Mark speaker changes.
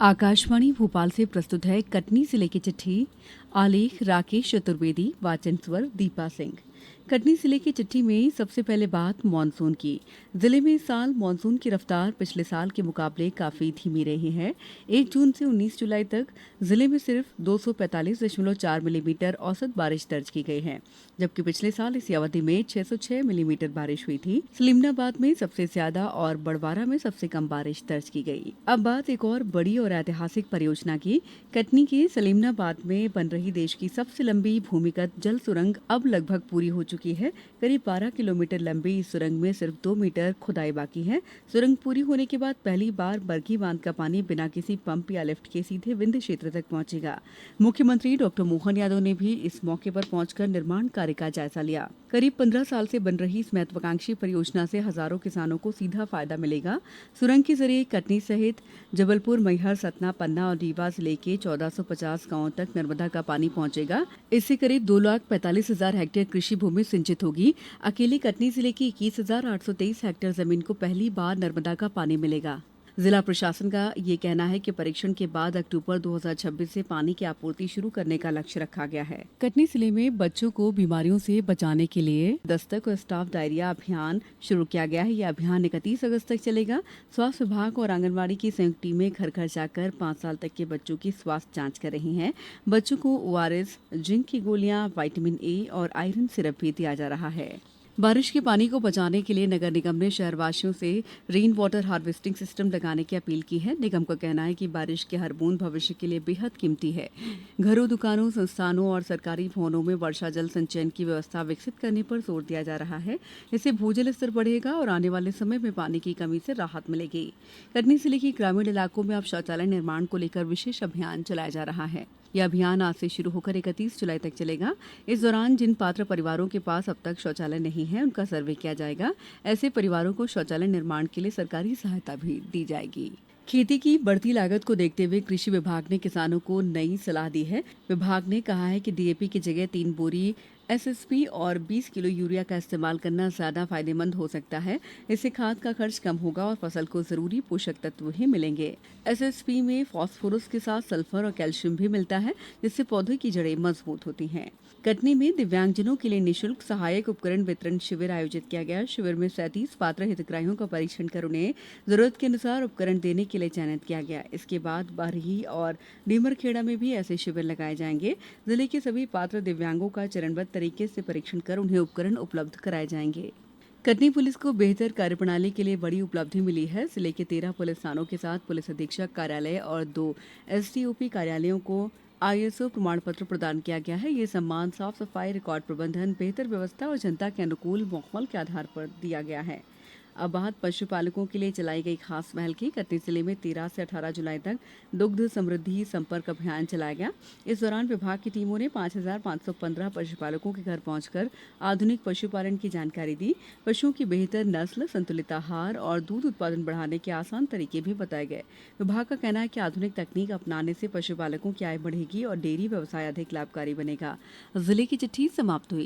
Speaker 1: आकाशवाणी भोपाल से प्रस्तुत है कटनी जिले की चिट्ठी। आलेख राकेश चतुर्वेदी, वाचन स्वर दीपा सिंह। कटनी जिले की चिट्ठी में सबसे पहले बात मानसून की। जिले में इस साल मानसून की रफ्तार पिछले साल के मुकाबले काफी धीमी रही है। 1 जून से 19 जुलाई तक जिले में सिर्फ 245.4 मिलीमीटर औसत बारिश दर्ज की गई है, जबकि पिछले साल इसी अवधि में 606 मिलीमीटर बारिश हुई थी। सलीमनाबाद में सबसे ज्यादा और बड़वारा में सबसे कम बारिश दर्ज की गई। अब बात एक और बड़ी और ऐतिहासिक परियोजना की। कटनी के सलीमनाबाद में बन रही देश की सबसे लंबी भूमिगत जल सुरंग अब लगभग पूरी हो चुकी है। करीब 12 किलोमीटर लंबी इस सुरंग में सिर्फ 2 मीटर खुदाई बाकी है। सुरंग पूरी होने के बाद पहली बार बरगी बांध का पानी बिना किसी पंप या लिफ्ट के सीधे विंध्य क्षेत्र तक पहुंचेगा। मुख्यमंत्री डॉक्टर मोहन यादव ने भी इस मौके पर पहुंचकर निर्माण कार्य का जायजा लिया। करीब 15 साल से बन रही इस महत्वाकांक्षी परियोजना से हजारों किसानों को सीधा फायदा मिलेगा। सुरंग के जरिए कटनी सहित जबलपुर, मैहर, सतना, पन्ना और रीवा जिले के 1450 गांवों तक नर्मदा का पानी पहुंचेगा। इससे करीब 2,45,000 हेक्टेयर कृषि भूमि सिंचित होगी। अकेले कटनी जिले की 21,823 हेक्टेयर जमीन को पहली बार नर्मदा का पानी मिलेगा। जिला प्रशासन का ये कहना है कि परीक्षण के बाद अक्टूबर 2026 से पानी की आपूर्ति शुरू करने का लक्ष्य रखा गया है। कटनी जिले में बच्चों को बीमारियों से बचाने के लिए दस्तक और स्टाफ डायरिया अभियान शुरू किया गया है। यह अभियान 31 अगस्त तक चलेगा। स्वास्थ्य विभाग और आंगनबाड़ी की संयुक्त टीमें घर घर जाकर 5 साल तक के बच्चों की स्वास्थ्य जाँच कर रही है। बच्चों को ORS, जिंक की गोलियां, विटामिन A और आयरन सिरप भी दिया जा रहा है। बारिश के पानी को बचाने के लिए नगर निगम ने शहरवासियों से रेन वाटर हार्वेस्टिंग सिस्टम लगाने की अपील की है। निगम का कहना है कि बारिश की हर बूंद भविष्य के लिए बेहद कीमती है। घरों, दुकानों, संस्थानों और सरकारी भवनों में वर्षा जल संचयन की व्यवस्था विकसित करने पर जोर दिया जा रहा है। इससे भूजल स्तर बढ़ेगा और आने वाले समय में पानी की कमी से राहत मिलेगी। कटनी जिले के ग्रामीण इलाकों में अब शौचालय निर्माण को लेकर विशेष अभियान चलाया जा रहा है। यह अभियान आज से शुरू होकर 31 जुलाई तक चलेगा। इस दौरान जिन पात्र परिवारों के पास अब तक शौचालय नहीं है, उनका सर्वे किया जाएगा। ऐसे परिवारों को शौचालय निर्माण के लिए सरकारी सहायता भी दी जाएगी। खेती की बढ़ती लागत को देखते हुए कृषि विभाग ने किसानों को नई सलाह दी है। विभाग ने कहा है कि DAP की जगह 3 बोरी SSP और 20 किलो यूरिया का इस्तेमाल करना ज्यादा फायदेमंद हो सकता है। इससे खाद का खर्च कम होगा और फसल को जरूरी पोषक तत्व भी मिलेंगे। SSP में फास्फोरस के साथ सल्फर और कैल्शियम भी मिलता है, जिससे पौधे की जड़ें मजबूत होती हैं। कटनी में दिव्यांगजनों के लिए निःशुल्क सहायक उपकरण वितरण शिविर आयोजित किया गया। शिविर में 37 पात्र हितग्राहियों का परीक्षण कर उन्हें जरूरत के अनुसार उपकरण देने के लिए चयनित किया गया। इसके बाद बरही और नीमरखेड़ा में भी ऐसे शिविर लगाए जाएंगे। जिले के सभी पात्र दिव्यांगों का चरणबद्ध तरीके से परीक्षण कर उन्हें उपकरण उपलब्ध कराए जाएंगे। कटनी पुलिस को बेहतर कार्यप्रणाली के लिए बड़ी उपलब्धि मिली है। जिले के 13 पुलिस थानों के साथ पुलिस अधीक्षक कार्यालय और 2 SDOP कार्यालयों को ISO प्रमाण पत्र प्रदान किया गया है। ये सम्मान साफ सफाई, रिकॉर्ड प्रबंधन, बेहतर व्यवस्था और जनता के अनुकूल माहौल के आधार पर दिया गया है। अब बात पशुपालकों के लिए चलाई गई खास पहल की। कटनी जिले में 13 से 18 जुलाई तक दुग्ध समृद्धि संपर्क अभियान चलाया गया। इस दौरान विभाग की टीमों ने 5,515 पशुपालकों के घर पहुंचकर आधुनिक पशुपालन की जानकारी दी। पशुओं की बेहतर नस्ल, संतुलित आहार और दूध उत्पादन बढ़ाने के आसान तरीके भी बताए गए। विभाग का कहना है कि आधुनिक तकनीक अपनाने से पशुपालकों की आय बढ़ेगी और डेयरी व्यवसाय अधिक लाभकारी बनेगा। जिले की चिट्ठी समाप्त हुई।